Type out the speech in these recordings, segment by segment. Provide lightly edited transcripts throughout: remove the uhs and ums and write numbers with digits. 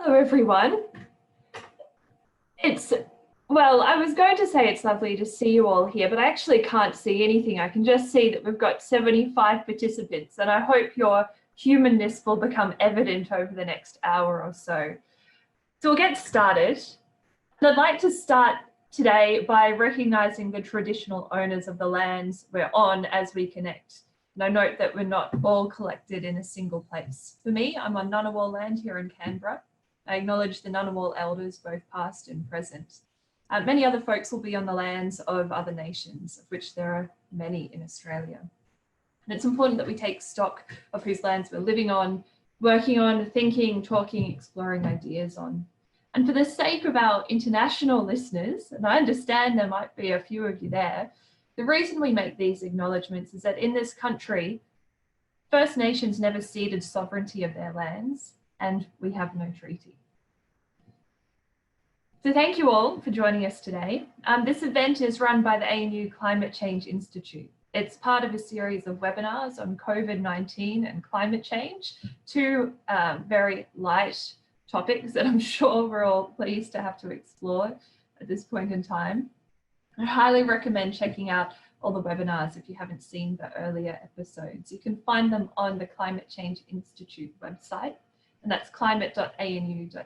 Hello, everyone. Well, I was going to say it's lovely to see you all here, but I actually can't see anything. I can just see that we've got 75 participants, and I hope your humanness will become evident over the next hour or so. So we'll get started. And I'd like to start today by recognising the traditional owners of the lands we're on as we connect. And I note that we're not all collected in a single place. For me, I'm on Ngunnawal land here in Canberra. I acknowledge the Ngunnawal elders, both past and present. Many other folks will be on the lands of other nations, of which there are many in Australia. And it's important that we take stock of whose lands we're living on, working on, thinking, talking, exploring ideas on. And for the sake of our international listeners, and I understand there might be a few of you there, the reason we make these acknowledgements is that in this country, First Nations never ceded sovereignty of their lands, and we have no treaty. So thank you all for joining us today. This event is run by the ANU Climate Change Institute. It's part of a series of webinars on COVID-19 and climate change, two very light topics that I'm sure we're all pleased to have to explore at this point in time. I highly recommend checking out all the webinars if you haven't seen the earlier episodes. You can find them on the Climate Change Institute website, and that's climate.anu.edu.au.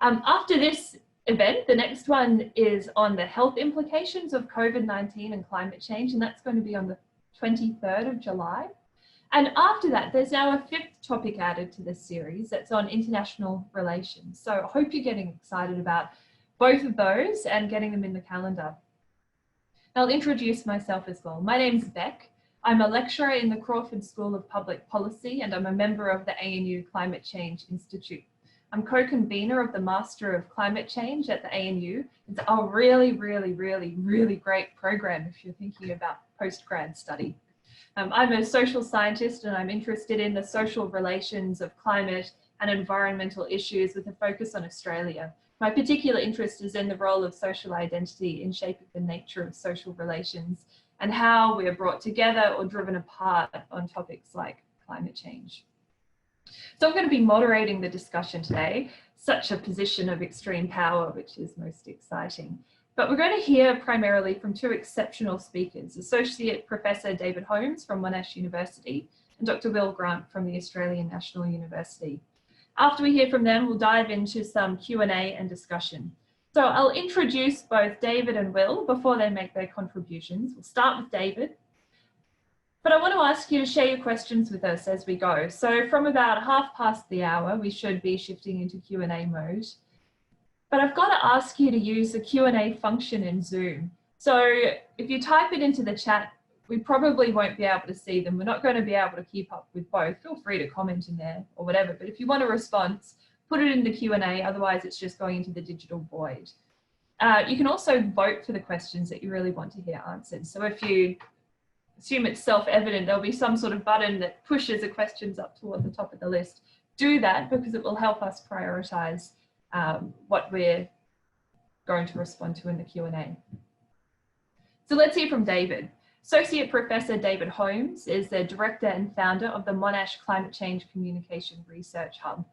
After this event, the next one is on the health implications of COVID-19 and climate change, and that's going to be on the 23rd of July. And after that, there's now a fifth topic added to this series that's on international relations. So I hope you're getting excited about both of those and getting them in the calendar. I'll introduce myself as well. My name's Beck. I'm a lecturer in the Crawford School of Public Policy, and I'm a member of the ANU Climate Change Institute. I'm co-convener of the Master of Climate Change at the ANU. It's a really great program if you're thinking about postgrad study. I'm a social scientist, and I'm interested in the social relations of climate and environmental issues with a focus on Australia. My particular interest is in the role of social identity in shaping the nature of social relations and how we are brought together or driven apart on topics like climate change. So I'm going to be moderating the discussion today, such a position of extreme power, which is most exciting. But we're going to hear primarily from two exceptional speakers, Associate Professor David Holmes from Monash University and Dr. Will Grant from the Australian National University. After we hear from them, we'll dive into some Q&A and discussion. So I'll introduce both David and Will before they make their contributions. We'll start with David. But I want to ask you to share your questions with us as we go. So from about 1/2 the hour, we should be shifting into Q&A mode. But I've got to ask you to use the Q&A function in Zoom. So if you type it into the chat, we probably won't be able to see them. We're not going to be able to keep up with both. Feel free to comment in there or whatever. But if you want a response, put it in the Q&A. Otherwise, it's just going into the digital void. You can also vote for the questions that you really want to hear answered. So if you assume it's self-evident, there'll be some sort of button that pushes the questions up toward the top of the list. Do that because it will help us prioritize what we're going to respond to in the Q&A. So let's hear from David. Associate Professor David Holmes is the director and founder of the Monash Climate Change Communication Research Hub.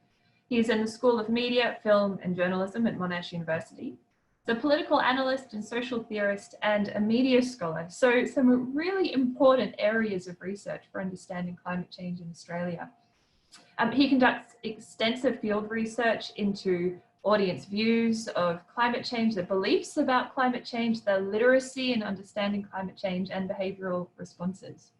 He is in the School of Media, Film and Journalism at Monash University. He's a political analyst and social theorist and a media scholar. So some really important areas of research for understanding climate change in Australia. He conducts extensive field research into audience views of climate change, the beliefs about climate change, the literacy in understanding climate change and behavioural responses.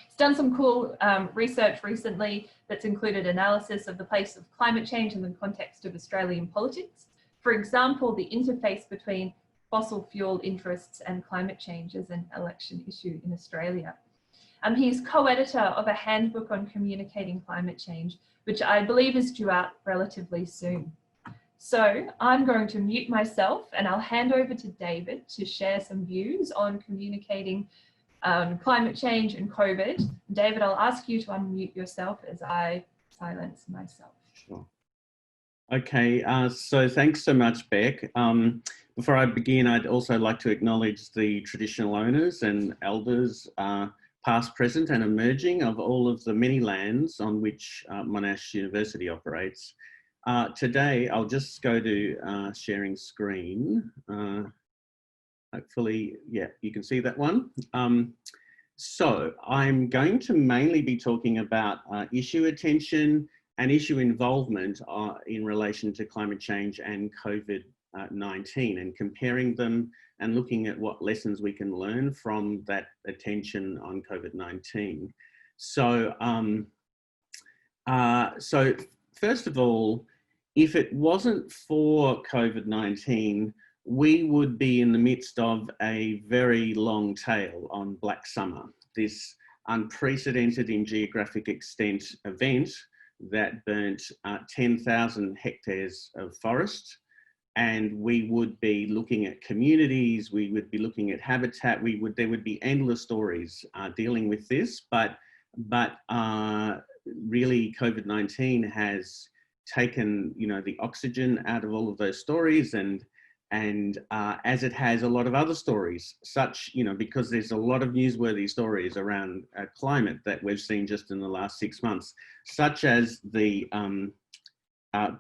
He's done some cool research recently that's included analysis of the place of climate change in the context of Australian politics. For example, the interface between fossil fuel interests and climate change as an election issue in Australia. He's co-editor of a handbook on communicating climate change, which I believe is due out relatively soon. So I'm going to mute myself and I'll hand over to David to share some views on communicating climate change and COVID. David, I'll ask you to unmute yourself as I silence myself. Sure. Okay, so thanks so much, Beck. Before I begin, I'd also like to acknowledge the traditional owners and elders past, present and emerging of all of the many lands on which Monash University operates. Today, I'll just go to sharing screen. Hopefully, yeah, you can see that one. So I'm going to mainly be talking about issue attention and issue involvement in relation to climate change and COVID-19, and comparing them and looking at what lessons we can learn from that attention on COVID-19. So, so first of all, if it wasn't for COVID-19, we would be in the midst of a very long tail on Black Summer, this unprecedented in geographic extent event that burnt 10,000 hectares of forest. And we would be looking at communities, we would be looking at habitat, there would be endless stories dealing with this, but really COVID-19 has taken, you know, the oxygen out of all of those stories, and as it has a lot of other stories, such, you know, because there's a lot of newsworthy stories around climate that we've seen just in the last 6 months, such as the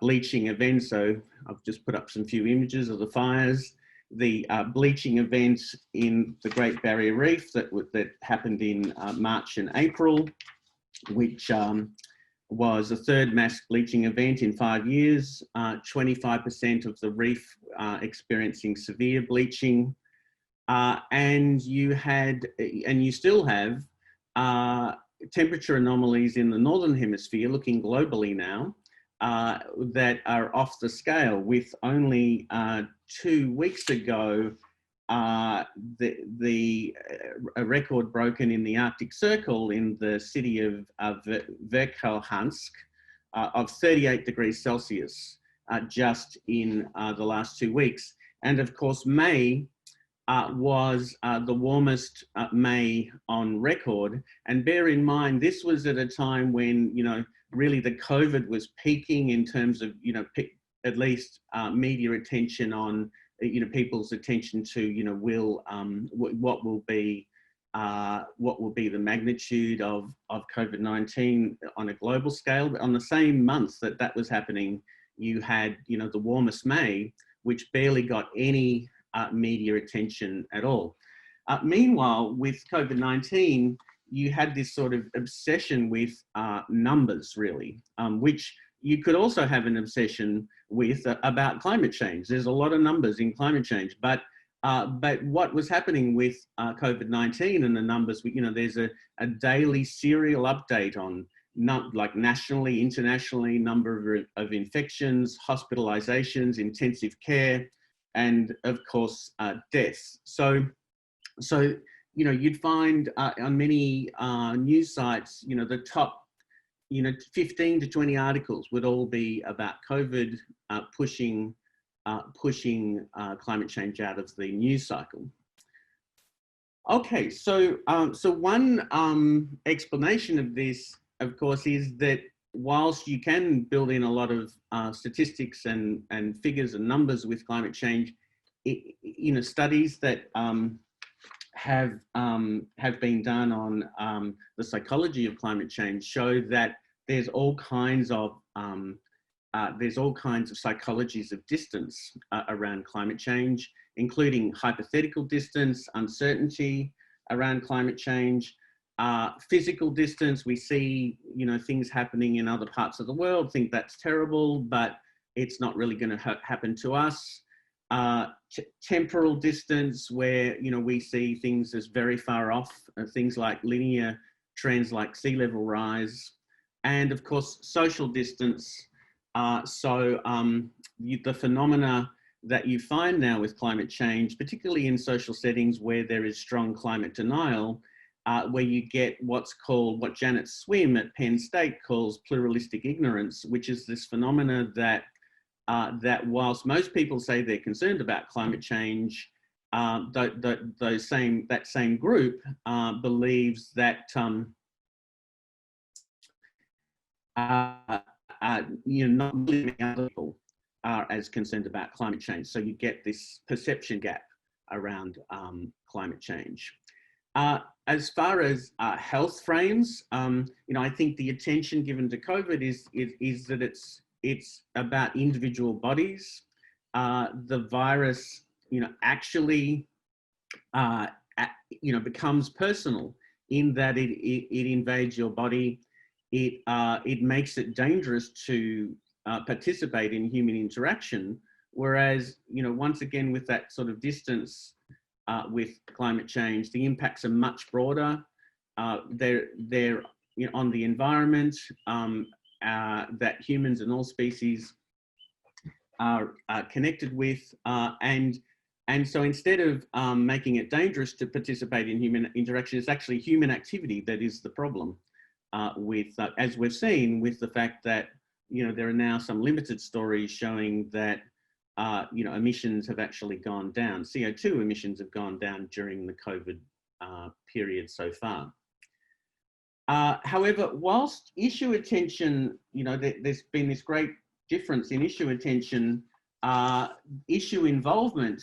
bleaching event. So I've just put up some few images of the fires, the bleaching events in the Great Barrier Reef that happened in March and April, which was the third mass bleaching event in 5 years, 25% of the reef experiencing severe bleaching. And you still have temperature anomalies in the Northern Hemisphere, looking globally now, that are off the scale, with only 2 weeks ago, a record broken in the Arctic Circle in the city of Verkhoyansk of 38 degrees Celsius just in the last 2 weeks. And of course, May was the warmest May on record. And bear in mind, this was at a time when, you know, really the COVID was peaking in terms of, you know, at least media attention on, you know, people's attention to, you know, what will be the magnitude of COVID-19 on a global scale. But on the same month that was happening, you had, you know, the warmest May, which barely got any media attention at all. Meanwhile, with COVID-19, you had this sort of obsession with numbers, really, which you could also have an obsession with about climate change. There's a lot of numbers in climate change, but what was happening with COVID-19 and the numbers, you know, there's a daily serial update on like nationally, internationally, number of infections, hospitalizations, intensive care, and of course, deaths. So, you know, you'd find on many news sites, you know, the top, you know, 15 to 20 articles would all be about COVID pushing climate change out of the news cycle. Okay, so one explanation of this, of course, is that whilst you can build in a lot of statistics and figures and numbers with climate change, you know, studies that have been done on the psychology of climate change show that there's all kinds of psychologies of distance around climate change, including hypothetical distance, uncertainty around climate change, physical distance. We see, you know, things happening in other parts of the world, think that's terrible, but it's not really going to happen to us. Temporal distance, where, you know, we see things as very far off, things like linear trends like sea level rise, and of course social distance. The phenomena that you find now with climate change, particularly in social settings where there is strong climate denial, where you get what's called, what Janet Swim at Penn State calls pluralistic ignorance, which is this phenomena that that whilst most people say they're concerned about climate change, that same group believes that you know, not many other people are as concerned about climate change. So you get this perception gap around climate change. as far as health frames, I think the attention given to COVID is that it's about individual bodies. The virus, actually, becomes personal in that it invades your body. It makes it dangerous to participate in human interaction. Whereas, once again, with that sort of distance with climate change, the impacts are much broader. They're on the environment, that humans and all species are connected with, and so instead of making it dangerous to participate in human interaction, it's actually human activity that is the problem. As we've seen, with the fact that there are now some limited stories showing that emissions have actually gone down. CO2 emissions have gone down during the COVID period so far. However, whilst issue attention, there's been this great difference in issue attention, issue involvement,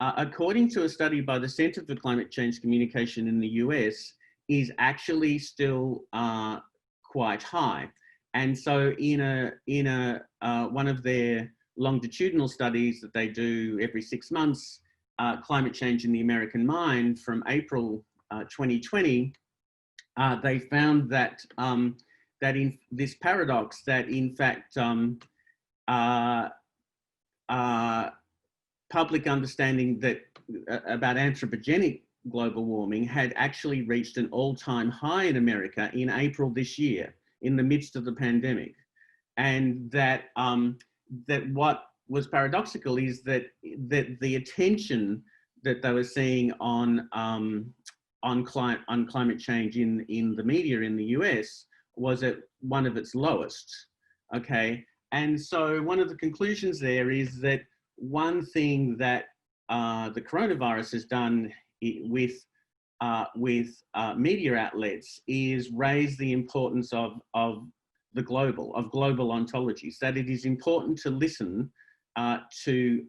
according to a study by the Center for Climate Change Communication in the US, is actually still quite high. And so in one of their longitudinal studies that they do every 6 months, Climate Change in the American Mind, from April 2020, they found that that in this paradox, that in fact public understanding that about anthropogenic global warming had actually reached an all-time high in America in April this year, in the midst of the pandemic. And that that what was paradoxical is that the attention that they were seeing on climate change in the media in the US was at one of its lowest. Okay, and so one of the conclusions there is that one thing that the coronavirus has done with media outlets is raise the importance of global ontologies, that it is important to listen to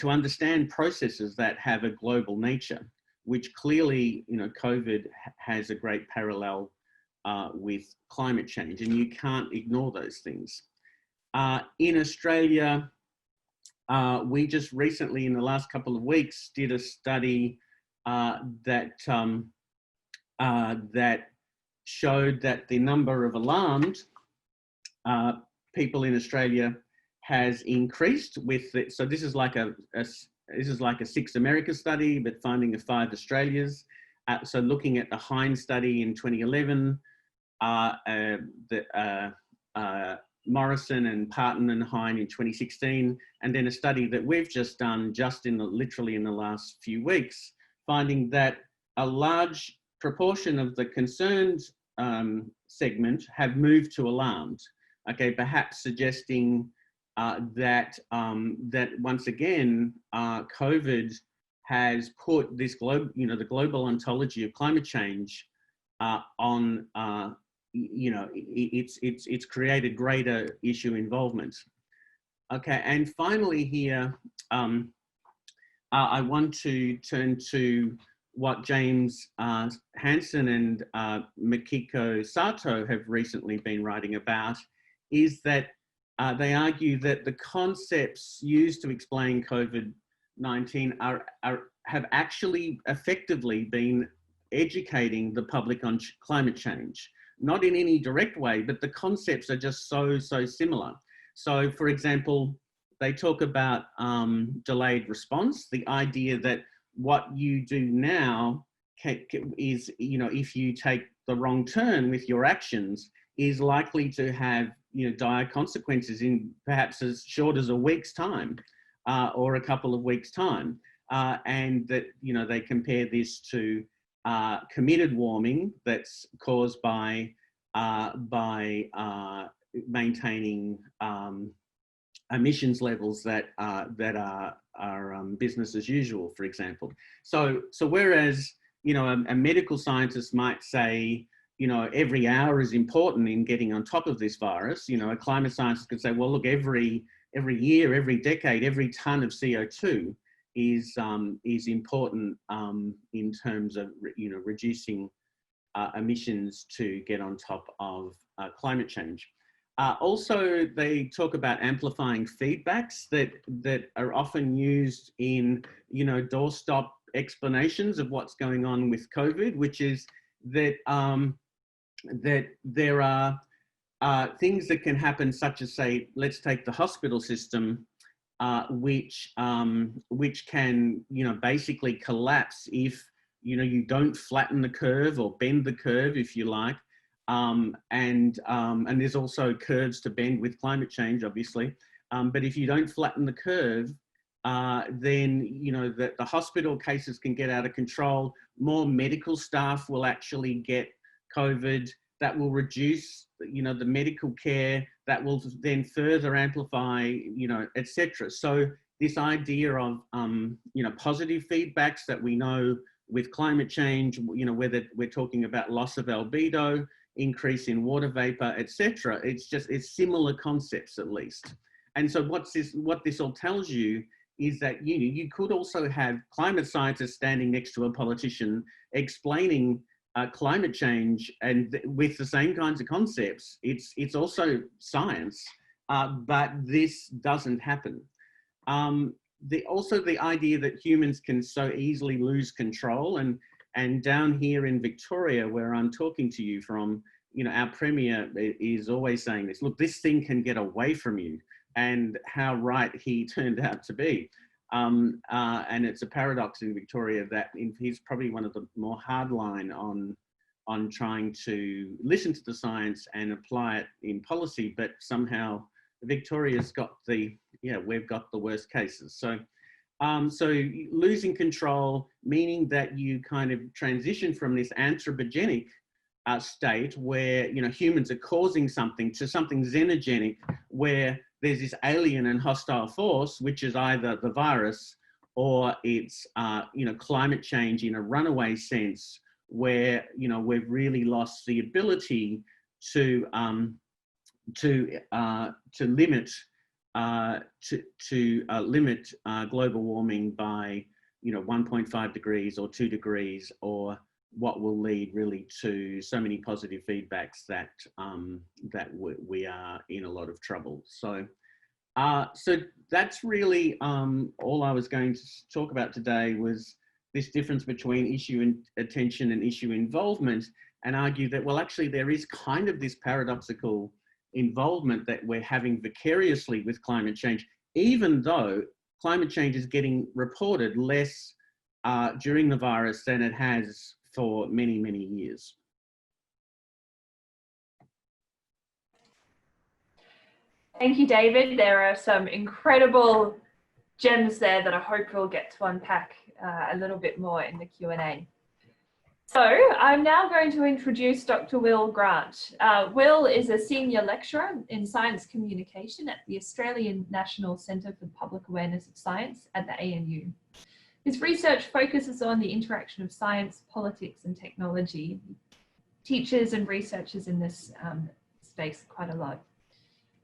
understand processes that have a global nature, which clearly, COVID has a great parallel with climate change, and you can't ignore those things. In Australia, we just recently, in the last couple of weeks, did a study that showed that the number of alarmed people in Australia has increased with it. So this is like a 6 America study, but finding of 5 Australias. So looking at the Hines study in 2011, Morrison and Parton and Hine in 2016, and then a study that we've just done literally in the last few weeks, finding that a large proportion of the concerned segment have moved to alarmed. Okay, perhaps suggesting that once again, COVID has put this the global ontology of climate change on. It's created greater issue involvement. Okay, and finally here, I want to turn to what James Hansen and Mikiko Sato have recently been writing about, is that they argue that the concepts used to explain COVID-19 have actually effectively been educating the public on climate change. Not in any direct way, but the concepts are just so similar. So, for example, they talk about delayed response, the idea that what you do now is, if you take the wrong turn with your actions, is likely to have, dire consequences in perhaps as short as a week's time or a couple of weeks' time. And that, they compare this to committed warming that's caused by maintaining emissions levels that are business as usual, for example. So whereas a medical scientist might say every hour is important in getting on top of this virus, a climate scientist could say, well, look, every year, every decade, every ton of CO2 is important in terms of reducing emissions to get on top of climate change. Also, they talk about amplifying feedbacks that are often used in doorstop explanations of what's going on with COVID, which is that that there are things that can happen, such as, say, let's take the hospital system, which can basically collapse if you don't flatten the curve or bend the curve, if you like. And there's also curves to bend with climate change, obviously. But if you don't flatten the curve, then the hospital cases can get out of control. More medical staff will actually get COVID. That will reduce the medical care. That will then further amplify, etc. So this idea of positive feedbacks that we know with climate change, whether we're talking about loss of albedo, increase in water vapor, etc. It's similar concepts, at least. And so what this all tells you is that you could also have climate scientists standing next to a politician explaining climate change, and with the same kinds of concepts. It's also science, but this doesn't happen. Also the idea that humans can so easily lose control, and down here in Victoria, where I'm talking to you from, our Premier is always saying this, look, this thing can get away from you, and how right he turned out to be. And it's a paradox in Victoria that he's probably one of the more hardline on trying to listen to the science and apply it in policy, but somehow Victoria's got we've got the worst cases. So losing control, meaning that you kind of transition from this anthropogenic state where humans are causing something to something xenogenic, where there's this alien and hostile force, which is either the virus or it's climate change in a runaway sense, where we've really lost the ability to limit global warming by 1.5 degrees or 2 degrees, or what will lead really to so many positive feedbacks that we are in a lot of trouble. So that's really all I was going to talk about today, was this difference between issue attention and issue involvement, and argue that, well, actually there is kind of this paradoxical involvement that we're having vicariously with climate change, even though climate change is getting reported less during the virus than it has for many, many years. Thank you, David. There are some incredible gems there that I hope we'll get to unpack a little bit more in the Q&A. So I'm now going to introduce Dr. Will Grant. Will is a senior lecturer in science communication at the Australian National Centre for Public Awareness of Science at the ANU. His research focuses on the interaction of science, politics and technology. Teachers and researchers in this space quite a lot.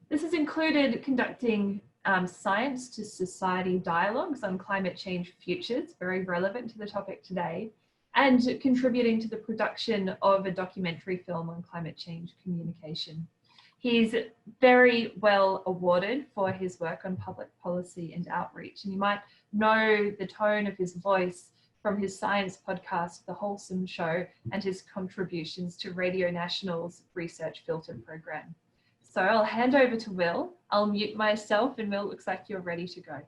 This has included conducting science to society dialogues on climate change futures, very relevant to the topic today, and contributing to the production of a documentary film on climate change communication. He's very well awarded for his work on public policy and outreach, and you might know the tone of his voice from his science podcast, The Wholesome Show, and his contributions to Radio National's Research Filter program. So I'll hand over to Will. I'll mute myself, and Will, looks like you're ready to go.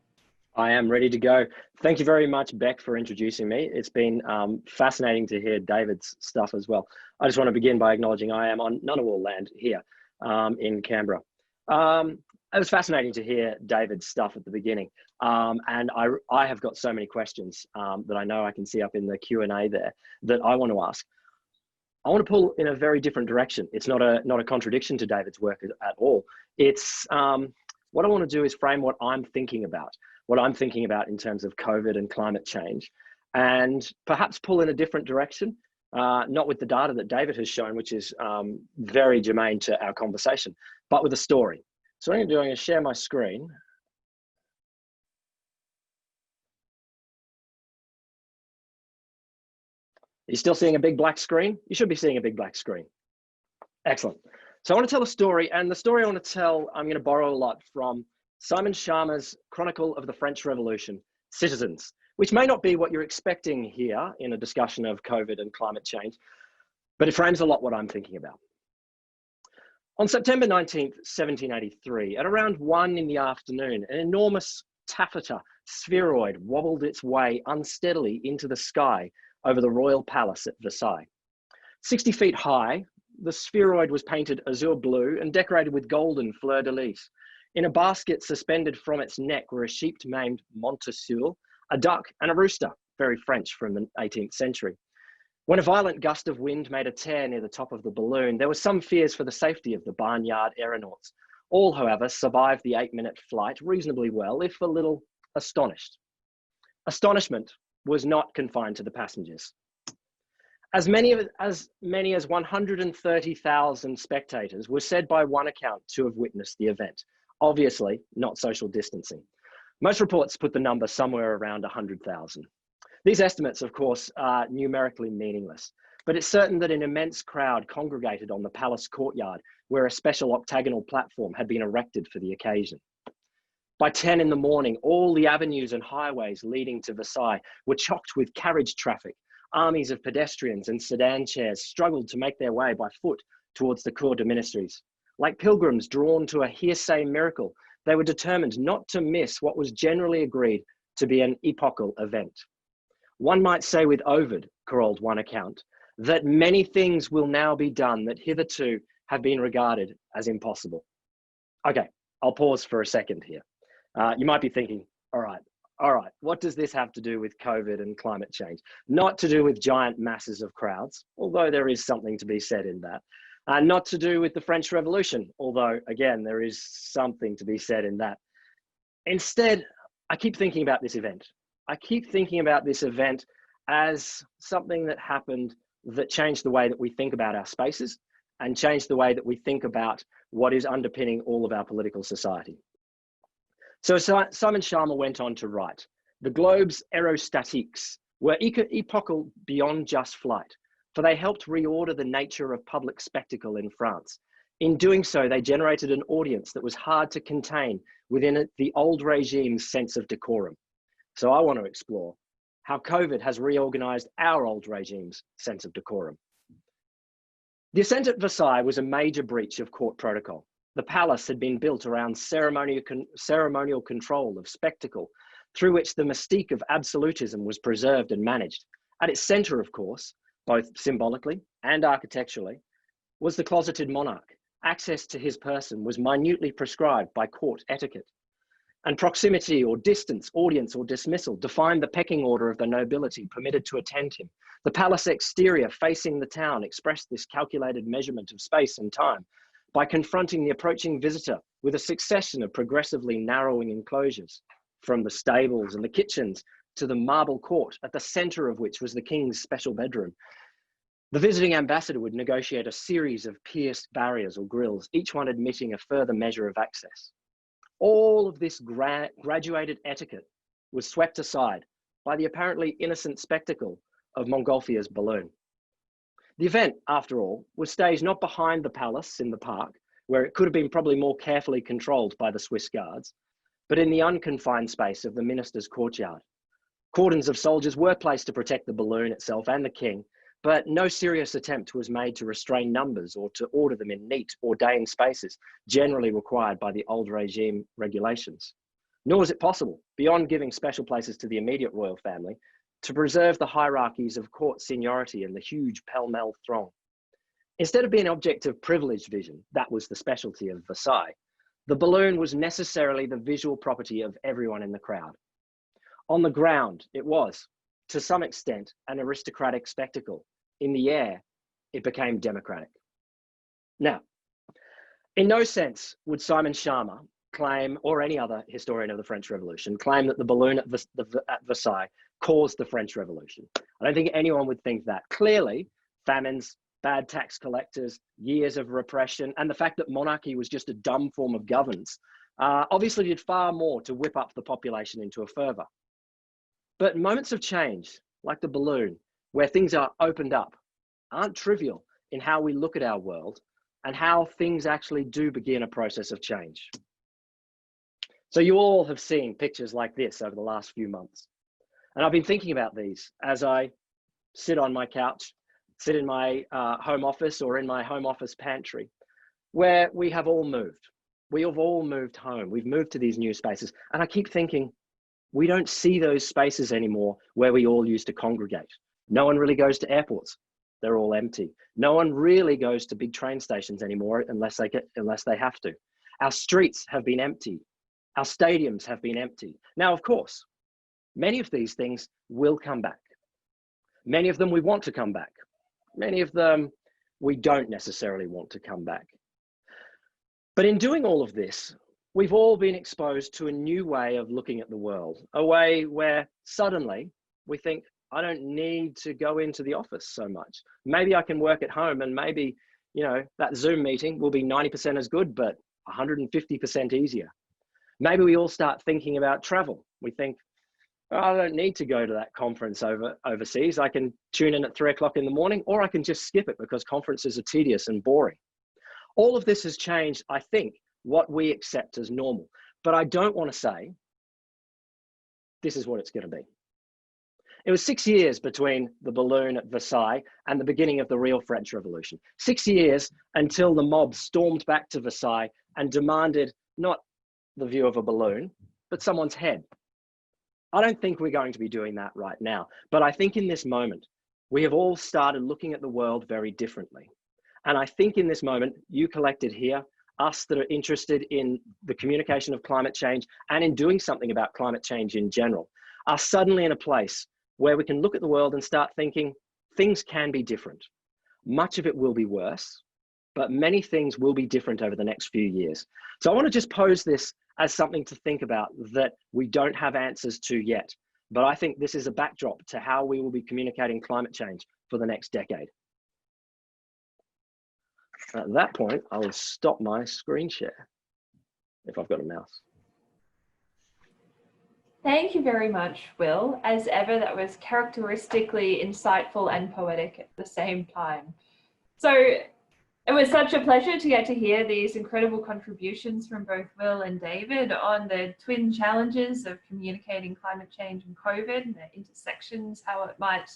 I am ready to go. Thank you very much, Beck, for introducing me. It's been fascinating to hear David's stuff as well. I just want to begin by acknowledging I am on Ngunnawal land here in Canberra. It was fascinating to hear David's stuff at the beginning. And I have got so many questions that I know I can see up in the Q&A there that I want to ask. I want to pull in a very different direction. It's not a contradiction to David's work at all. It's what I want to do is frame what I'm thinking about in terms of COVID and climate change, and perhaps pull in a different direction, not with the data that David has shown, which is very germane to our conversation, but with a story. So what I'm going to do, I'm going to share my screen. Are you still seeing a big black screen? You should be seeing a big black screen. Excellent. So I want to tell a story, and the story I want to tell, I'm going to borrow a lot from Simon Schama's Chronicle of the French Revolution, Citizens, which may not be what you're expecting here in a discussion of COVID and climate change, but it frames a lot what I'm thinking about. On September 19th, 1783, at around 1 in the afternoon, an enormous taffeta spheroid wobbled its way unsteadily into the sky over the royal palace at Versailles. 60 feet high, the spheroid was painted azure blue and decorated with golden fleur-de-lis. In a basket suspended from its neck were a sheep named Montesul, a duck and a rooster, very French from the 18th century. When a violent gust of wind made a tear near the top of the balloon, there were some fears for the safety of the barnyard aeronauts. All, however, survived the 8-minute flight reasonably well, if a little astonished. Astonishment was not confined to the passengers. As many as 130,000 spectators were said by one account to have witnessed the event, obviously not social distancing. Most reports put the number somewhere around 100,000. These estimates, of course, are numerically meaningless, but it's certain that an immense crowd congregated on the palace courtyard where a special octagonal platform had been erected for the occasion. By 10 in the morning, all the avenues and highways leading to Versailles were chocked with carriage traffic. Armies of pedestrians and sedan chairs struggled to make their way by foot towards the Cour des Ministries. Like pilgrims drawn to a hearsay miracle, they were determined not to miss what was generally agreed to be an epochal event. One might say with Ovid, called one account, that many things will now be done that hitherto have been regarded as impossible. Okay, I'll pause for a second here. You might be thinking, all right, what does this have to do with COVID and climate change? Not to do with giant masses of crowds, although there is something to be said in that. Not to do with the French Revolution, although again, there is something to be said in that. Instead, I keep thinking about this event. I keep thinking about this event as something that happened that changed the way that we think about our spaces and changed the way that we think about what is underpinning all of our political society. So Simon Schama went on to write, the globes aerostatiques were epochal beyond just flight, for they helped reorder the nature of public spectacle in France. In doing so, they generated an audience that was hard to contain within the old regime's sense of decorum. So I want to explore how COVID has reorganized our old regime's sense of decorum. The ascent at Versailles was a major breach of court protocol. The palace had been built around ceremonial control of spectacle, through which the mystique of absolutism was preserved and managed. At its center, of course, both symbolically and architecturally, was the closeted monarch. Access to his person was minutely prescribed by court etiquette. And proximity or distance, audience or dismissal defined the pecking order of the nobility permitted to attend him. The palace exterior facing the town expressed this calculated measurement of space and time by confronting the approaching visitor with a succession of progressively narrowing enclosures, from the stables and the kitchens to the marble court, at the center of which was the king's special bedroom. The visiting ambassador would negotiate a series of pierced barriers or grills, each one admitting a further measure of access. All of this graduated etiquette was swept aside by the apparently innocent spectacle of Montgolfier's balloon. The event, after all, was staged not behind the palace in the park, where it could have been probably more carefully controlled by the Swiss guards, but in the unconfined space of the minister's courtyard. Cordons of soldiers were placed to protect the balloon itself and the king, but no serious attempt was made to restrain numbers or to order them in neat, ordained spaces, generally required by the old regime regulations. Nor was it possible, beyond giving special places to the immediate royal family, to preserve the hierarchies of court seniority and the huge pell-mell throng. Instead of being an object of privileged vision, that was the specialty of Versailles, the balloon was necessarily the visual property of everyone in the crowd. On the ground, it was, to some extent, an aristocratic spectacle. In the air, it became democratic. Now, in no sense would Simon Schama claim, or any other historian of the French Revolution, claim that the balloon at Versailles caused the French Revolution. I don't think anyone would think that. Clearly, famines, bad tax collectors, years of repression, and the fact that monarchy was just a dumb form of governance, obviously did far more to whip up the population into a fervor. But moments of change, like the balloon, where things are opened up, aren't trivial in how we look at our world and how things actually do begin a process of change. So you all have seen pictures like this over the last few months. And I've been thinking about these as I sit on my couch, sit in my home office or in my home office pantry, where we have all moved. We have all moved home. We've moved to these new spaces. And I keep thinking, we don't see those spaces anymore where we all used to congregate. No one really goes to airports. They're all empty. No one really goes to big train stations anymore unless they have to. Our streets have been empty. Our stadiums have been empty. Now, of course, many of these things will come back. Many of them we want to come back. Many of them we don't necessarily want to come back. But in doing all of this, we've all been exposed to a new way of looking at the world, a way where suddenly we think, I don't need to go into the office so much. Maybe I can work at home, and maybe, you know, that Zoom meeting will be 90% as good, but 150% easier. Maybe we all start thinking about travel. We think, oh, I don't need to go to that conference overseas. I can tune in at 3 o'clock in the morning, or I can just skip it because conferences are tedious and boring. All of this has changed, I think, what we accept as normal. But I don't want to say this is what it's going to be. It was 6 years between the balloon at Versailles and the beginning of the real French Revolution. 6 years until the mob stormed back to Versailles and demanded not the view of a balloon, but someone's head. I don't think we're going to be doing that right now. But I think in this moment, we have all started looking at the world very differently. And I think in this moment, you collected here, us that are interested in the communication of climate change and in doing something about climate change in general, are suddenly in a place where we can look at the world and start thinking things can be different. Much of it will be worse, but many things will be different over the next few years. So I want to just pose this as something to think about that we don't have answers to yet. But I think this is a backdrop to how we will be communicating climate change for the next decade. At that point, I will stop my screen share if I've got a mouse. Thank you very much, Will. As ever, that was characteristically insightful and poetic at the same time. So it was such a pleasure to get to hear these incredible contributions from both Will and David on the twin challenges of communicating climate change and COVID and the intersections, how it might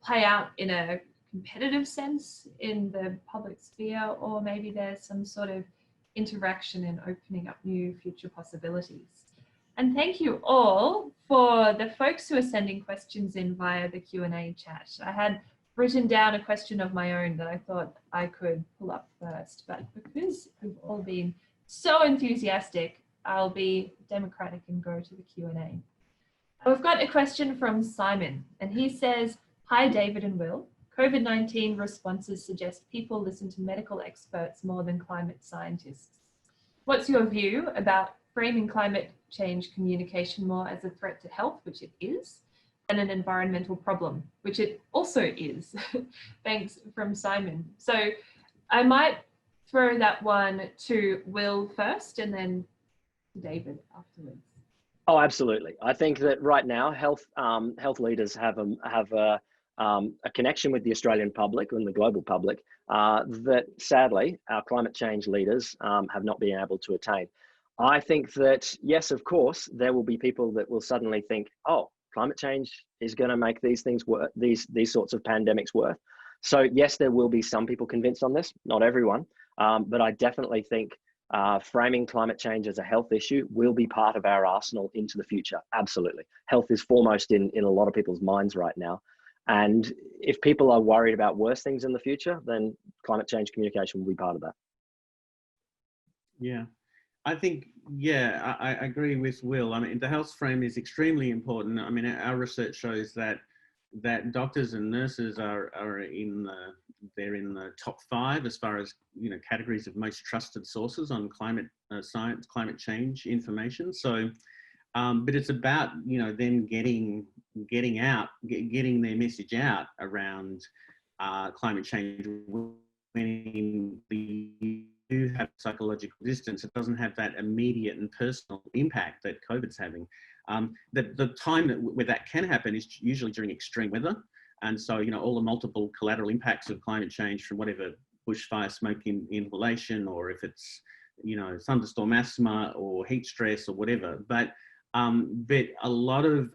play out in a competitive sense in the public sphere, or maybe there's some sort of interaction in opening up new future possibilities. And thank you all for the folks who are sending questions in via the Q&A chat. I had written down a question of my own that I thought I could pull up first, but because we've all been so enthusiastic, I'll be democratic and go to the Q&A. We've got a question from Simon, and he says, "Hi, David and Will. COVID-19 responses suggest people listen to medical experts more than climate scientists. What's your view about framing climate change communication more as a threat to health, which it is, and an environmental problem, which it also is?" Thanks from Simon. So I might throw that one to Will first and then to David afterwards. Oh, absolutely. I think that right now, health leaders have a connection with the Australian public and the global public that sadly our climate change leaders have not been able to attain. I think that, yes, of course, there will be people that will suddenly think, oh, climate change is going to make these things work, these sorts of pandemics work. So yes, there will be some people convinced on this, not everyone, but I definitely think framing climate change as a health issue will be part of our arsenal into the future. Absolutely. Health is foremost in a lot of people's minds right now. And if people are worried about worse things in the future, then climate change communication will be part of that. Yeah. I think, yeah, I agree with Will. I mean, the health frame is extremely important. I mean, our research shows that doctors and nurses are in the top 5 as far as, you know, categories of most trusted sources on climate science, climate change information. So, but it's about, you know, them getting their message out around climate change when we do have psychological distance. It doesn't have that immediate and personal impact that COVID's having. The time where that can happen is usually during extreme weather, And so, you know, all the multiple collateral impacts of climate change, from whatever bushfire smoke inhalation, or if it's, you know, thunderstorm asthma or heat stress or whatever. But a lot of,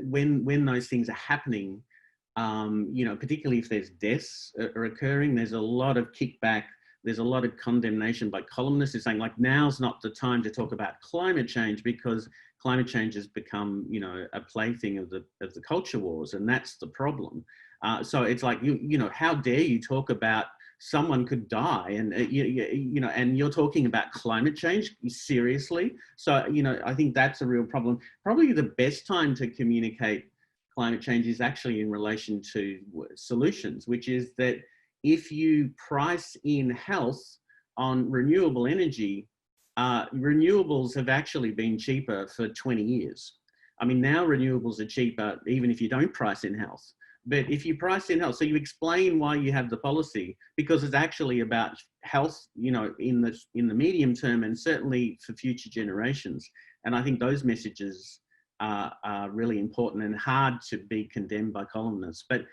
when those things are happening, you know, particularly if there's deaths are occurring, there's a lot of kickback. There's a lot of condemnation by columnists who saying, like, now's not the time to talk about climate change because climate change has become, you know, a plaything of the culture wars, and that's the problem. So it's like, you know, how dare you talk about someone could die, and you know, and you're talking about climate change, seriously? So, you know, I think that's a real problem. Probably the best time to communicate climate change is actually in relation to solutions, which is that if you price in health on renewable energy, renewables have actually been cheaper for 20 years. I mean, now renewables are cheaper even if you don't price in health. But if you price in health, so you explain why you have the policy, because it's actually about health, you know, in the medium term, and certainly for future generations. And I think those messages are really important and hard to be condemned by columnists. But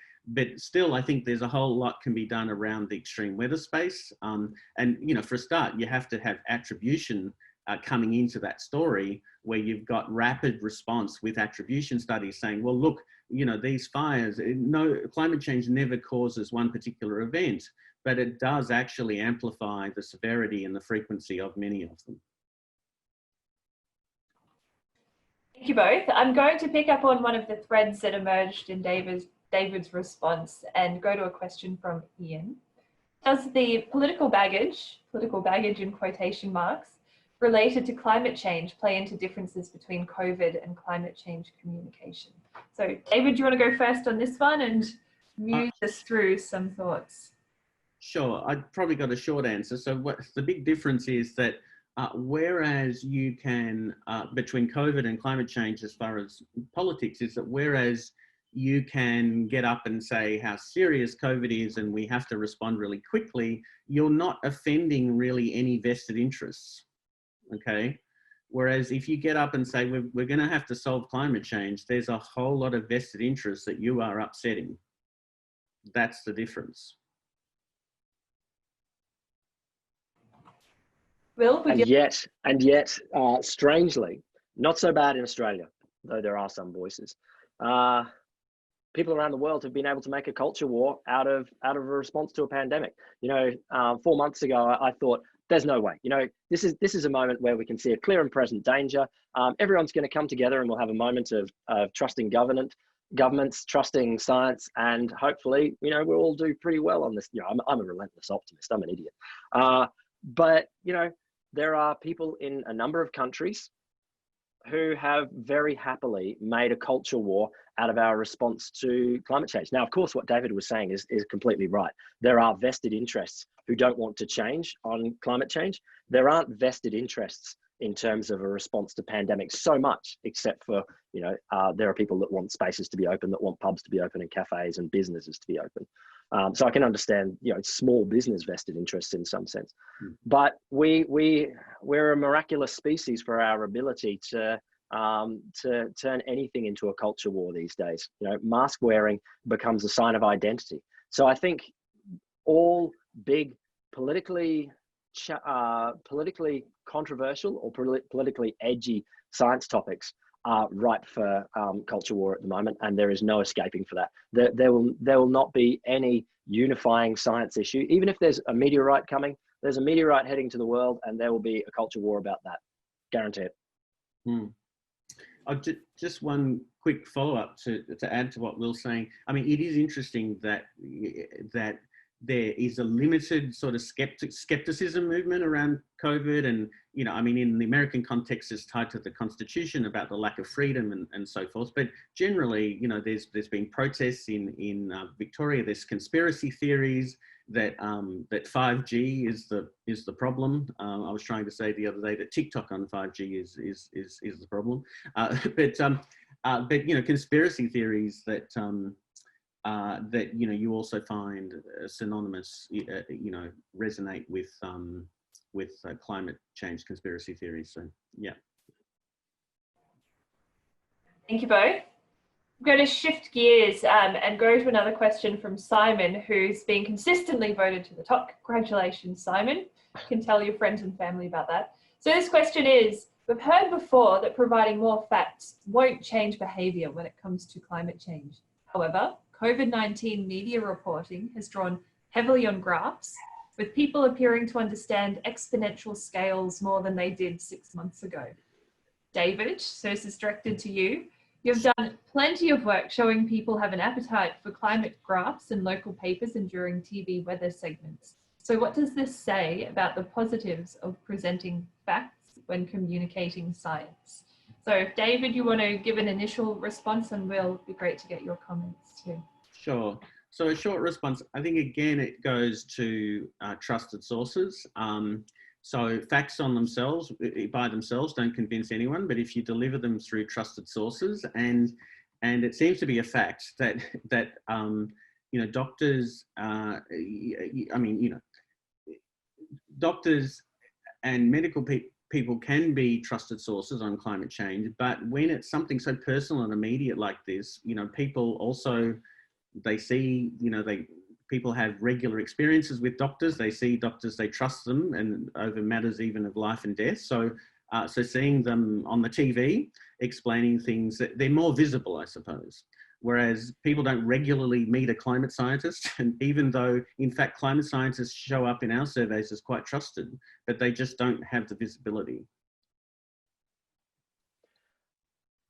still, I think there's a whole lot can be done around the extreme weather space. And, you know, for a start, you have to have attribution coming into that story, where you've got rapid response with attribution studies saying, well, look, you know, these fires, no, climate change never causes one particular event, but it does actually amplify the severity and the frequency of many of them. Thank you both. I'm going to pick up on one of the threads that emerged in David's response and go to a question from Ian. Does the political baggage in quotation marks, related to climate change play into differences between COVID and climate change communication? So David, do you want to go first on this one and muse us through some thoughts? Sure, I've probably got a short answer. So what the big difference is that whereas you can, between COVID and climate change as far as politics, is that whereas you can get up and say how serious COVID is and we have to respond really quickly, you're not offending really any vested interests, okay? Whereas if you get up and say we're going to have to solve climate change, there's a whole lot of vested interests that you are upsetting. That's the difference. Will, and yet, strangely, not so bad in Australia, though there are some voices. People around the world have been able to make a culture war out of a response to a pandemic. You know, 4 months ago, I thought, there's no way. You know, this is a moment where we can see a clear and present danger. Everyone's going to come together, and we'll have a moment of trusting governments, trusting science, and hopefully, you know, we'll all do pretty well on this. You know, I'm a relentless optimist. I'm an idiot. But you know, there are people in a number of countries who have very happily made a culture war out of our response to climate change. Now, of course, what David was saying is completely right. There are vested interests who don't want to change on climate change. There aren't vested interests in terms of a response to pandemics so much, except for, you know, there are people that want spaces to be open, that want pubs to be open and cafes and businesses to be open. So I can understand, you know, small business vested interests in some sense, but we're a miraculous species for our ability to turn anything into a culture war these days. You know, mask wearing becomes a sign of identity. So I think all big politically controversial or politically edgy science topics are ripe for culture war at the moment, and there is no escaping for that. There will not be any unifying science issue. Even if there's a meteorite coming, there's a meteorite heading to the world, and there will be a culture war about that. Guarantee it. Just one quick follow-up to add to what Will's saying. I mean, it is interesting that there is a limited sort of skepticism movement around COVID, and, you know, I mean, in the American context, it's tied to the Constitution about the lack of freedom and so forth. But generally, you know, there's been protests in Victoria. There's conspiracy theories that that 5G is the problem. I was trying to say the other day that TikTok on 5G is the problem. But you know, conspiracy theories that that, you know, you also find synonymous, you know, resonate with climate change conspiracy theories. So yeah. Thank you both. I'm going to shift gears and go to another question from Simon, who's been consistently voted to the top. Congratulations, Simon. You can tell your friends and family about that. So this question is, we've heard before that providing more facts won't change behaviour when it comes to climate change. However, COVID-19 media reporting has drawn heavily on graphs, with people appearing to understand exponential scales more than they did 6 months ago. David, so this is directed to you. You've done plenty of work showing people have an appetite for climate graphs in local papers and during TV weather segments. So what does this say about the positives of presenting facts when communicating science? So if David, you want to give an initial response, and we'll be great to get your comments too. Sure. So a short response, I think again, it goes to trusted sources. So facts on themselves, by themselves, don't convince anyone, but if you deliver them through trusted sources, and it seems to be a fact that you know, doctors, doctors and medical people can be trusted sources on climate change, but when it's something so personal and immediate like this, you know, people also, they see, you know, people have regular experiences with doctors. They see doctors, they trust them, and over matters even of life and death. So, so seeing them on the TV explaining things, that they're more visible, I suppose. Whereas people don't regularly meet a climate scientist, and even though, in fact, climate scientists show up in our surveys as quite trusted, but they just don't have the visibility.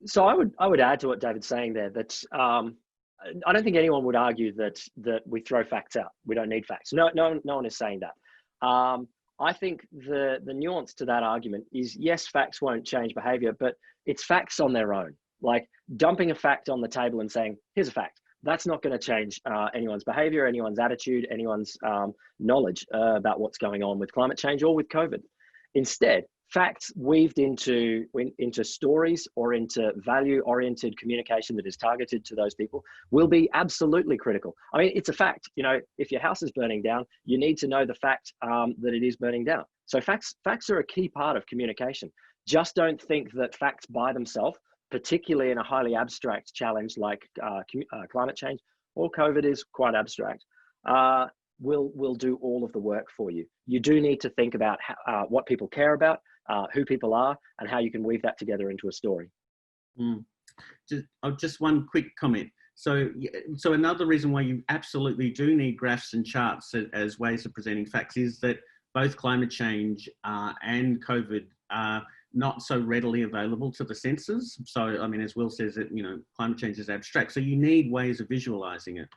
So I would add to what David's saying there, that I don't think anyone would argue that we throw facts out. We don't need facts. No one is saying that. I think the nuance to that argument is, yes, facts won't change behavior, but it's facts on their own. Like dumping a fact on the table and saying, here's a fact. That's not going to change anyone's behavior, anyone's attitude, anyone's knowledge about what's going on with climate change or with COVID. Instead, facts weaved into stories or into value-oriented communication that is targeted to those people will be absolutely critical. I mean, it's a fact. You know, if your house is burning down, you need to know the fact that it is burning down. So facts are a key part of communication. Just don't think that facts by themselves, particularly in a highly abstract challenge like climate change or COVID is quite abstract, will do all of the work for you. You do need to think about what people care about, who people are, and how you can weave that together into a story. Just one quick comment. So another reason why you absolutely do need graphs and charts as ways of presenting facts is that both climate change and COVID are not so readily available to the senses. So, I mean, as Will says, that, you know, climate change is abstract. So you need ways of visualizing it.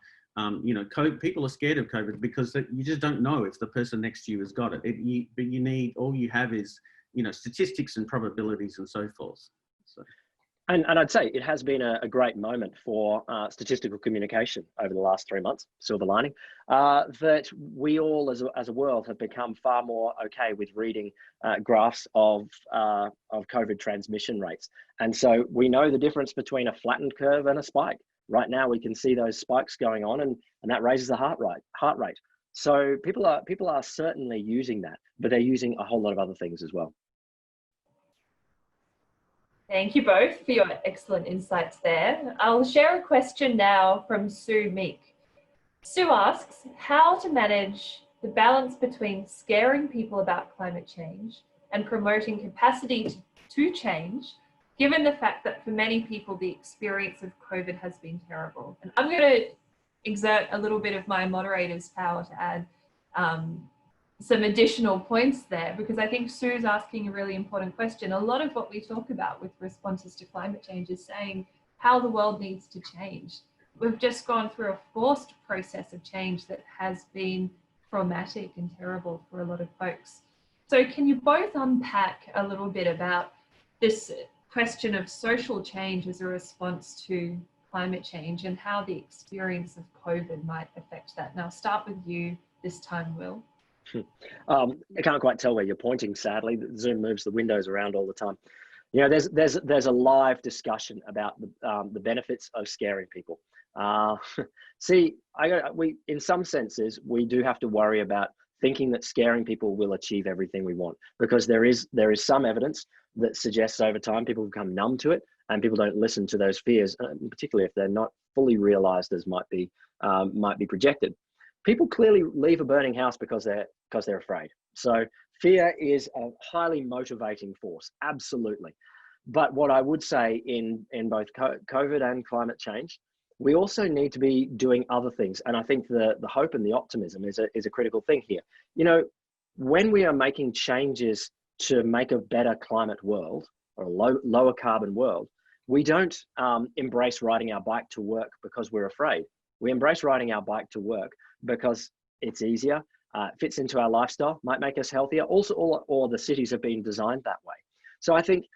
You know, people are scared of COVID because you just don't know if the person next to you has got it. But you need, all you have is, you know, statistics and probabilities and so forth. So. And I'd say it has been a great moment for statistical communication over the last 3 months, silver lining, that we all as a world have become far more okay with reading graphs of COVID transmission rates. And so we know the difference between a flattened curve and a spike. Right now we can see those spikes going on, and that raises the heart rate. So people are certainly using that, but they're using a whole lot of other things as well. Thank you both for your excellent insights there. I'll share a question now from Sue Meek. Sue asks how to manage the balance between scaring people about climate change and promoting capacity to change, given the fact that for many people, the experience of COVID has been terrible. And I'm going to exert a little bit of my moderator's power to add some additional points there, because I think Sue's asking a really important question. A lot of what we talk about with responses to climate change is saying how the world needs to change. We've just gone through a forced process of change that has been traumatic and terrible for a lot of folks. So can you both unpack a little bit about this question of social change as a response to climate change and how the experience of COVID might affect that? And I'll start with you this time, Will. I can't quite tell where you're pointing, sadly. Zoom moves the windows around all the time. You know, there's a live discussion about the benefits of scaring people. See, in some senses, we do have to worry about thinking that scaring people will achieve everything we want, because there is some evidence that suggests over time people become numb to it and people don't listen to those fears, particularly if they're not fully realized as might be projected. People clearly leave a burning house because they're afraid. So fear is a highly motivating force, absolutely. But what I would say in both COVID and climate change, we also need to be doing other things. And I think the hope and the optimism is a critical thing here. You know, when we are making changes to make a better climate world or a lower carbon world, we don't embrace riding our bike to work because we're afraid. We embrace riding our bike to work because it's easier, fits into our lifestyle, might make us healthier. Also, all the cities have been designed that way. So I think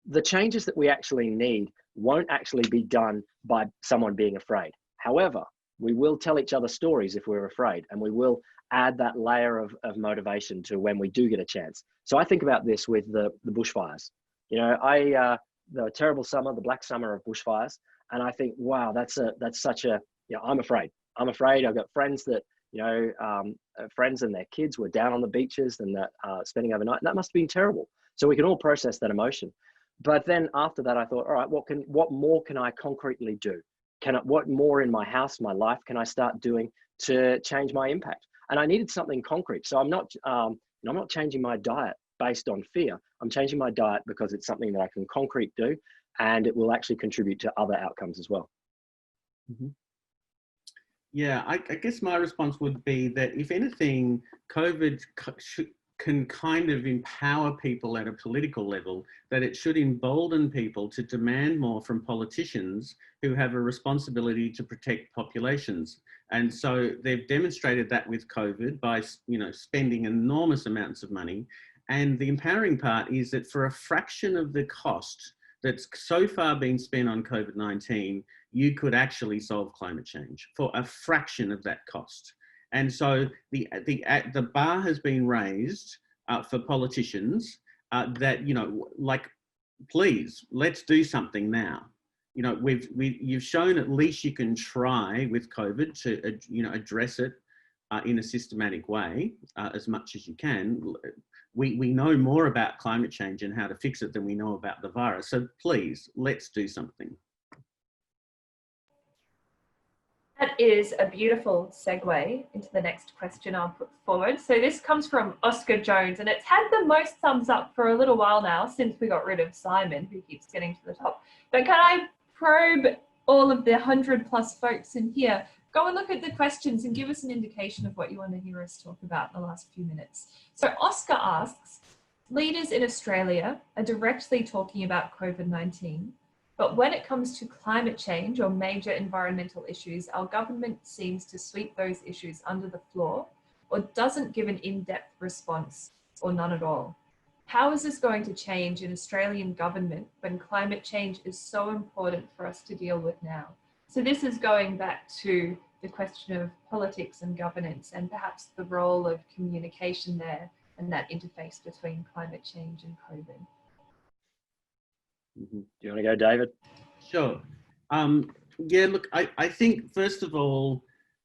the changes that we actually need won't actually be done by someone being afraid. However, we will tell each other stories if we're afraid, and we will add that layer of motivation to when we do get a chance. So I think about this with the bushfires. You know, the terrible summer, the black summer of bushfires, and I think, wow, that's such a, you know, I'm afraid. I've got friends that, you know, friends and their kids were down on the beaches and that spending overnight, and that must have been terrible. So we can all process that emotion. But then after that, I thought, all right, what more can I concretely do? What more in my house, my life, can I start doing to change my impact? And I needed something concrete. So I'm not changing my diet based on fear. I'm changing my diet because it's something that I can concrete do, and it will actually contribute to other outcomes as well. Mm-hmm. Yeah, I guess my response would be that if anything, COVID can kind of empower people at a political level, that it should embolden people to demand more from politicians who have a responsibility to protect populations. And so they've demonstrated that with COVID by, you know, spending enormous amounts of money. And the empowering part is that for a fraction of the cost that's so far been spent on COVID-19, you could actually solve climate change for a fraction of that cost. And so the bar has been raised for politicians that, you know, like, please, let's do something now. You know, you've shown at least you can try with COVID to, you know, address it in a systematic way as much as you can. We know more about climate change and how to fix it than we know about the virus. So please, let's do something. That is a beautiful segue into the next question I'll put forward. So this comes from Oscar Jones, and it's had the most thumbs up for a little while now since we got rid of Simon, who keeps getting to the top. But can I probe all of the 100+ folks in here? Go and look at the questions and give us an indication of what you want to hear us talk about in the last few minutes. So Oscar asks, leaders in Australia are directly talking about COVID-19, but when it comes to climate change or major environmental issues, our government seems to sweep those issues under the floor or doesn't give an in-depth response or none at all. How is this going to change in Australian government when climate change is so important for us to deal with now? So this is going back to the question of politics and governance and perhaps the role of communication there and that interface between climate change and COVID. Mm-hmm. Do you want to go, David? Sure. Yeah, look, I think, first of all,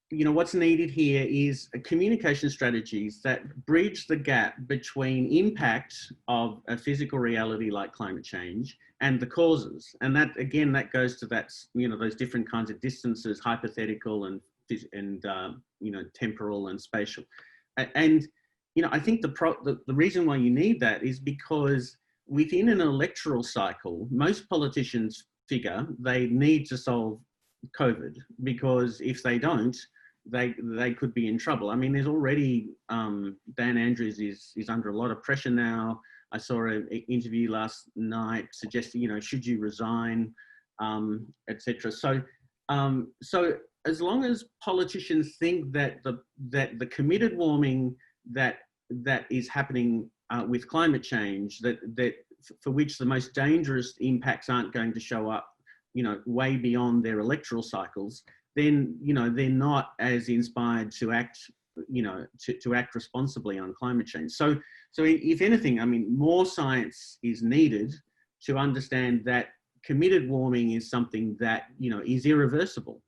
you know, what's needed here is communication strategies that bridge the gap between impact of a physical reality like climate change and the causes. And that, again, that goes to that, you know, those different kinds of distances, hypothetical and you know, temporal and spatial. And, you know, I think the reason why you need that is because within an electoral cycle, most politicians figure they need to solve COVID, because if they don't, they could be in trouble. I mean, there's already, Dan Andrews is under a lot of pressure now. I saw an interview last night suggesting, you know, should you resign, etc. So as long as politicians think that the committed warming that is happening with climate change, that for which the most dangerous impacts aren't going to show up, you know, way beyond their electoral cycles, then, you know, they're not as inspired to act, you know, to act responsibly on climate change. So if anything, I mean, more science is needed to understand that committed warming is something that, you know, is irreversible.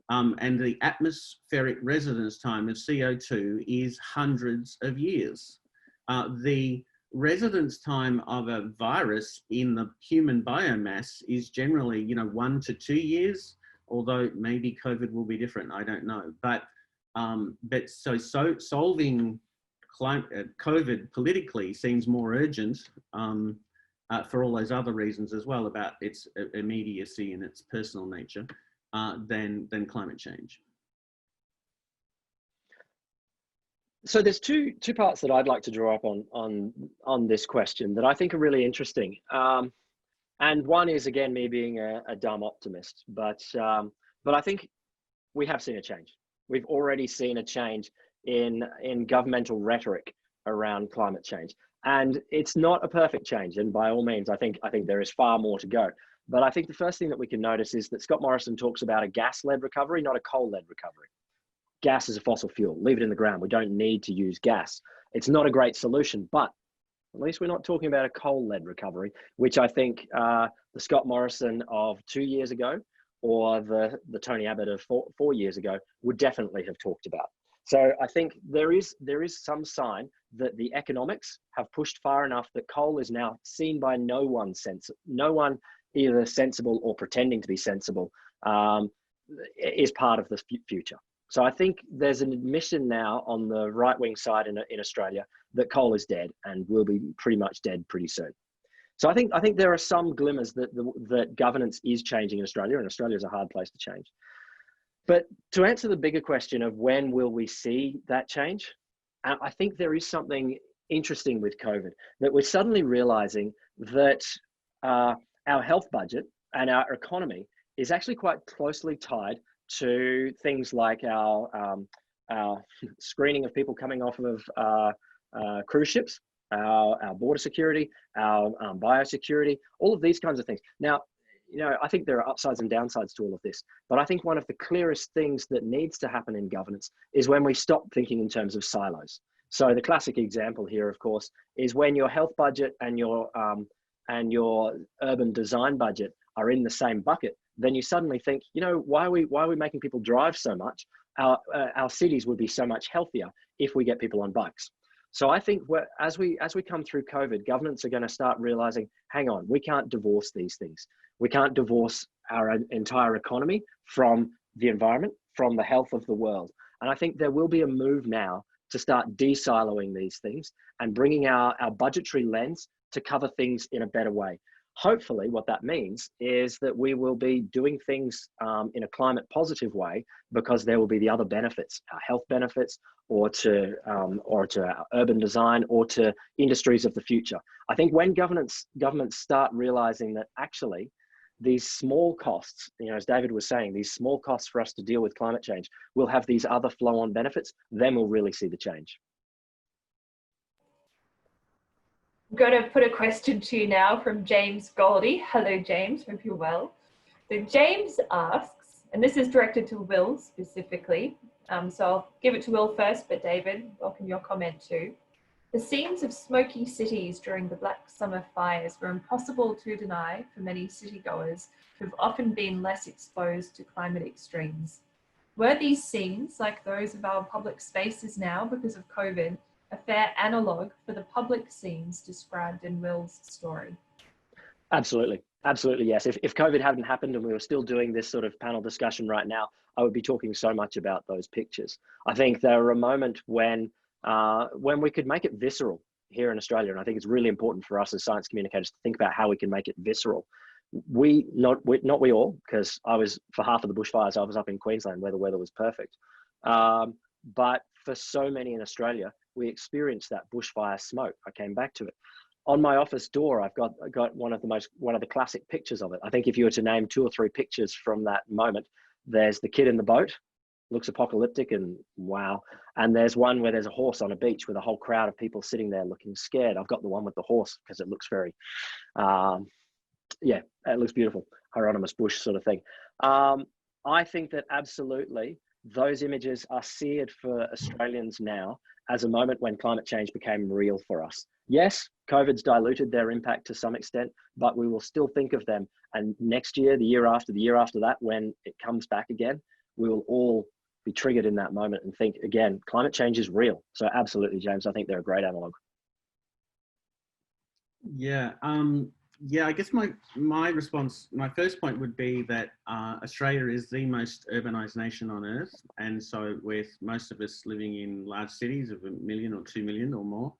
And the atmospheric residence time of CO2 is hundreds of years. The residence time of a virus in the human biomass is generally, 1 to 2 years, although maybe COVID will be different, I don't know. But solving COVID politically seems more urgent for all those other reasons as well, about its immediacy and its personal nature, than climate change. So there's two parts that I'd like to draw up on this question that I think are really interesting. And one is, again, me being a dumb optimist, but I think we have seen a change. We've already seen a change in governmental rhetoric around climate change, and it's not a perfect change. And by all means, I think there is far more to go. But I think the first thing that we can notice is that Scott Morrison talks about a gas-led recovery, not a coal-led recovery. Gas is a fossil fuel. Leave it in the ground. We don't need to use gas. It's not a great solution, but at least we're not talking about a coal-led recovery, which I think the Scott Morrison of 2 years ago or the Tony Abbott of four years ago would definitely have talked about. So I think there is some sign that the economics have pushed far enough that coal is now seen by no one either sensible or pretending to be sensible is part of the future. So I think there's an admission now on the right-wing side in Australia that coal is dead and will be pretty much dead pretty soon. So I think there are some glimmers that governance is changing in Australia, and Australia is a hard place to change. But to answer the bigger question of when will we see that change, I think there is something interesting with COVID, that we're suddenly realizing that our health budget and our economy is actually quite closely tied to things like our screening of people coming off of cruise ships, our border security, our biosecurity, all of these kinds of things. Now, I think there are upsides and downsides to all of this, but I think one of the clearest things that needs to happen in governance is when we stop thinking in terms of silos. So the classic example here, of course, is when your health budget and your urban design budget are in the same bucket, then you suddenly think, why are we making people drive so much? Our cities would be so much healthier if we get people on bikes. So I think as we come through COVID, governments are going to start realizing, hang on, we can't divorce these things. We can't divorce our entire economy from the environment, from the health of the world. And I think there will be a move now to start de-siloing these things and bringing our budgetary lens to cover things in a better way. Hopefully what that means is that we will be doing things in a climate positive way, because there will be the other benefits, our health benefits, or to our urban design, or to industries of the future. I think when governments start realizing that actually these small costs, as David was saying, these small costs for us to deal with climate change will have these other flow-on benefits, then we'll really see the change. I'm going to put a question to you now from James Goldie. Hello, James. Hope you're well. So James asks, and this is directed to Will specifically, so I'll give it to Will first, but David, welcome your comment too. The scenes of smoky cities during the Black Summer fires were impossible to deny for many citygoers who've often been less exposed to climate extremes. Were these scenes, like those of our public spaces now because of COVID, a fair analogue for the public scenes described in Will's story? Absolutely. Absolutely, yes. If COVID hadn't happened and we were still doing this sort of panel discussion right now, I would be talking so much about those pictures. I think they were a moment when we could make it visceral here in Australia. And I think it's really important for us as science communicators to think about how we can make it visceral. Not we all, because for half of the bushfires, I was up in Queensland where the weather was perfect. But for so many in Australia, we experienced that bushfire smoke. I came back to it. On my office door, I've got one of the classic pictures of it. I think if you were to name 2 or 3 pictures from that moment, there's the kid in the boat, looks apocalyptic and wow. And there's one where there's a horse on a beach with a whole crowd of people sitting there looking scared. I've got the one with the horse because it looks very, it looks beautiful. Hieronymus Bush sort of thing. I think that absolutely those images are seared for Australians now as a moment when climate change became real for us. Yes, COVID's diluted their impact to some extent, but we will still think of them. And next year, the year after that, when it comes back again, we will all be triggered in that moment and think again, climate change is real. So absolutely, James, I think they're a great analog. Yeah. Yeah, I guess my response, my first point would be that Australia is the most urbanised nation on earth, and so with most of us living in large cities of 1 million or 2 million or more,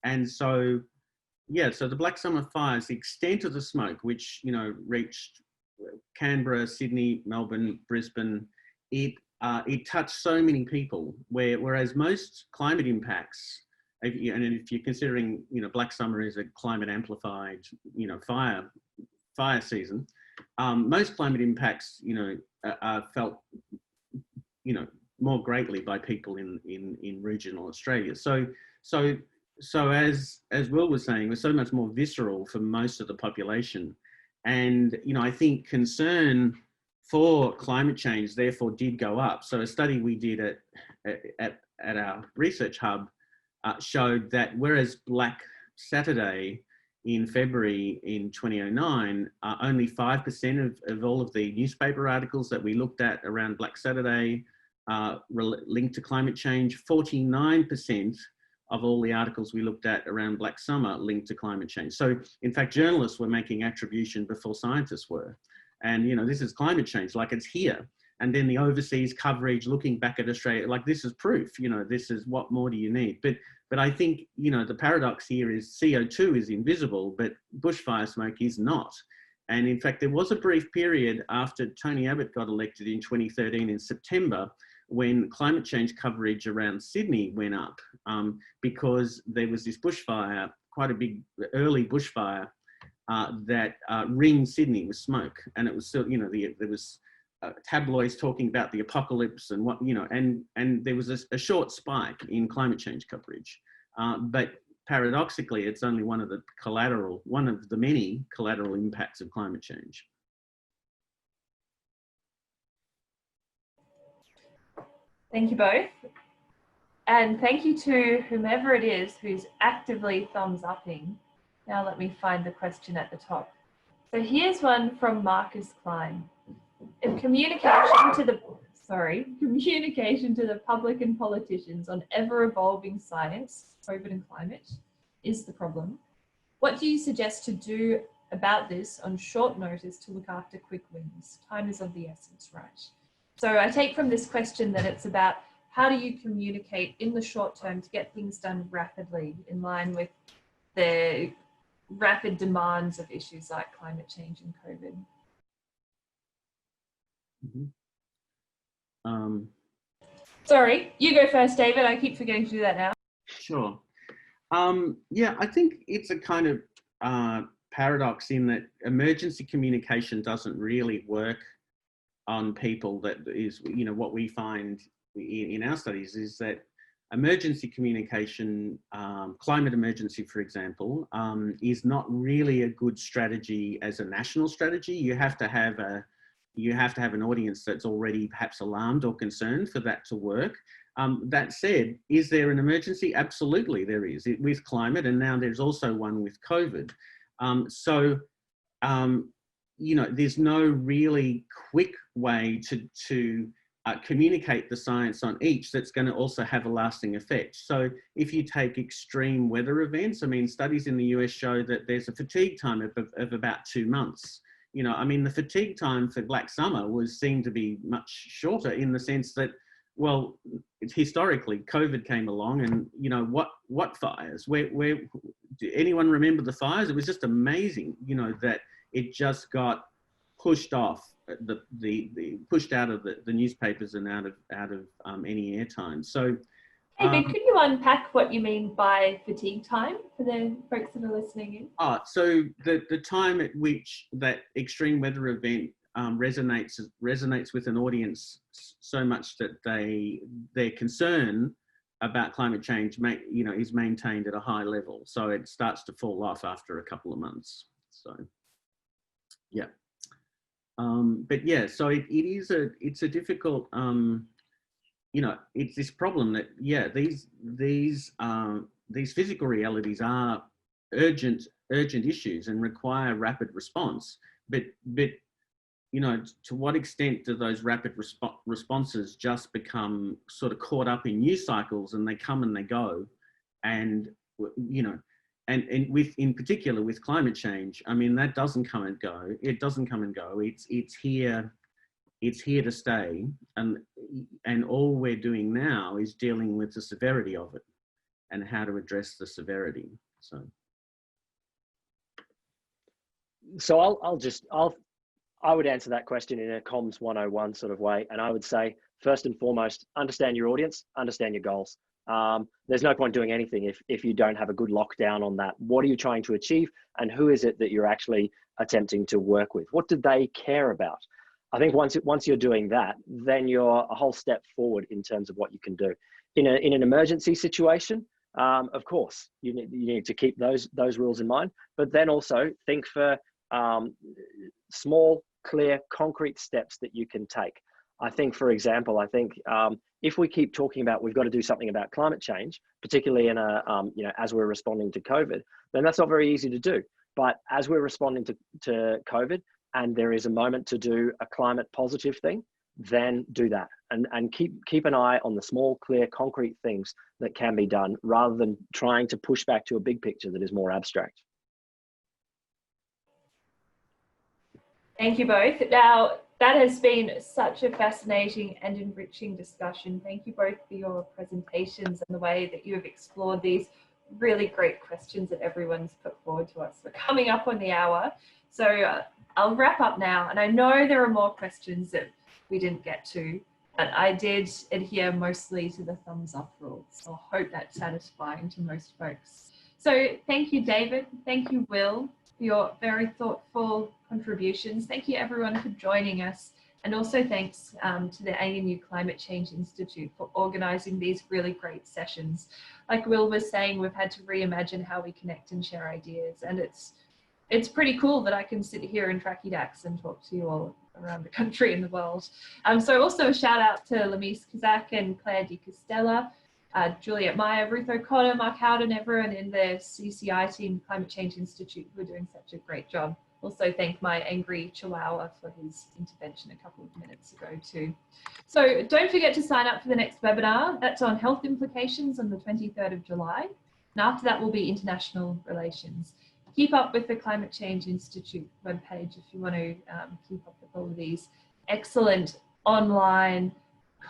and so yeah, so the Black Summer fires, the extent of the smoke, which reached Canberra, Sydney, Melbourne, Brisbane, it touched so many people. Whereas most climate impacts, and if you're considering, Black Summer is a climate amplified, fire season, most climate impacts, are felt, more greatly by people in regional Australia. So as Will was saying, we're so much more visceral for most of the population, and I think concern for climate change therefore did go up. So a study we did at our research hub showed that whereas Black Saturday in February in 2009, only 5% of all of the newspaper articles that we looked at around Black Saturday linked to climate change. 49% of all the articles we looked at around Black Summer linked to climate change. So in fact, journalists were making attribution before scientists were. And, this is climate change, like it's here. And then the overseas coverage, looking back at Australia, like this is proof, this is, what more do you need? But I think, the paradox here is CO2 is invisible, but bushfire smoke is not. And in fact, there was a brief period after Tony Abbott got elected in 2013 in September, when climate change coverage around Sydney went up, because there was this bushfire, quite a big early bushfire, that ringed Sydney with smoke. And it was still, there was tabloids talking about the apocalypse and what, and there was a short spike in climate change coverage. But paradoxically, it's only one of the many collateral impacts of climate change. Thank you both. And thank you to whomever it is who's actively thumbs upping. Now let me find the question at the top. So here's one from Marcus Klein. If communication to the public and politicians on ever-evolving science, COVID and climate, is the problem, what do you suggest to do about this on short notice to look after quick wins? Time is of the essence, right? So I take from this question that it's about how do you communicate in the short term to get things done rapidly in line with the rapid demands of issues like climate change and COVID. Sorry, you go first, David. I keep forgetting to do that now. Sure. Yeah, I think it's a kind of paradox in that emergency communication doesn't really work on people. That is, what we find in our studies is that emergency communication, climate emergency, for example, is not really a good strategy as a national strategy. You have to have an audience that's already perhaps alarmed or concerned for that to work. That said, is there an emergency? Absolutely, there is with climate, and now there's also one with COVID. There's no really quick way to communicate the science on each that's going to also have a lasting effect. So if you take extreme weather events, studies in the US show that there's a fatigue time of about 2 months. The fatigue time for Black Summer was seen to be much shorter in the sense that, well, historically COVID came along and, what fires? Where do anyone remember the fires? It was just amazing, that it just got pushed off, pushed out of the newspapers and out of any airtime. So, David, could you unpack what you mean by fatigue time for the folks that are listening in? So the time at which that extreme weather event resonates with an audience so much that their concern about climate change is maintained at a high level. So it starts to fall off after a couple of months. So, yeah. But yeah, so it's a difficult, it's this problem that, yeah, these physical realities are urgent issues and require rapid response. But to what extent do those rapid responses just become sort of caught up in news cycles, and they come and they go, and in particular with climate change, I mean, that doesn't come and go. It doesn't come and go. It's here to stay. And all we're doing now is dealing with the severity of it and how to address the severity. So I would answer that question in a comms 101 sort of way. And I would say, first and foremost, understand your audience, understand your goals. There's no point doing anything if you don't have a good lockdown on that. What are you trying to achieve, and who is it that you're actually attempting to work with? What do they care about? I think once you're doing that, then you're a whole step forward in terms of what you can do. In an emergency situation, of course, you need to keep those rules in mind, but then also think for small, clear, concrete steps that you can take. I think, for example, if we keep talking about we've got to do something about climate change, particularly in as we're responding to COVID, then that's not very easy to do. But as we're responding to COVID, and there is a moment to do a climate positive thing, then do that, and keep an eye on the small, clear, concrete things that can be done, rather than trying to push back to a big picture that is more abstract. Thank you both. Now, that has been such a fascinating and enriching discussion. Thank you both for your presentations and the way that you have explored these really great questions that everyone's put forward to us. We're coming up on the hour, so I'll wrap up now. And I know there are more questions that we didn't get to, but I did adhere mostly to the thumbs up rule. So I hope that's satisfying to most folks. So thank you, David. Thank you, Will, for your very thoughtful contributions. Thank you everyone for joining us. And also thanks to the ANU Climate Change Institute for organising these really great sessions. Like Will was saying, we've had to reimagine how we connect and share ideas. And it's pretty cool that I can sit here in Tracky Dax and talk to you all around the country and the world. So also a shout out to Lamise Kazak and Claire Di Costella, Juliet Meyer, Ruth O'Connor, Mark Howden, everyone in the CCI team, Climate Change Institute, who are doing such a great job. Also thank my angry chihuahua for his intervention a couple of minutes ago too. So don't forget to sign up for the next webinar. That's on health implications on the 23rd of July. And after that will be international relations. Keep up with the Climate Change Institute webpage if you want to keep up with all of these excellent online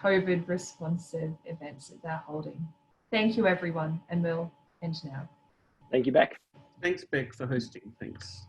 COVID responsive events that they're holding. Thank you everyone, and we'll end now. Thank you, Beck. Thanks, Beck, for hosting. Thanks.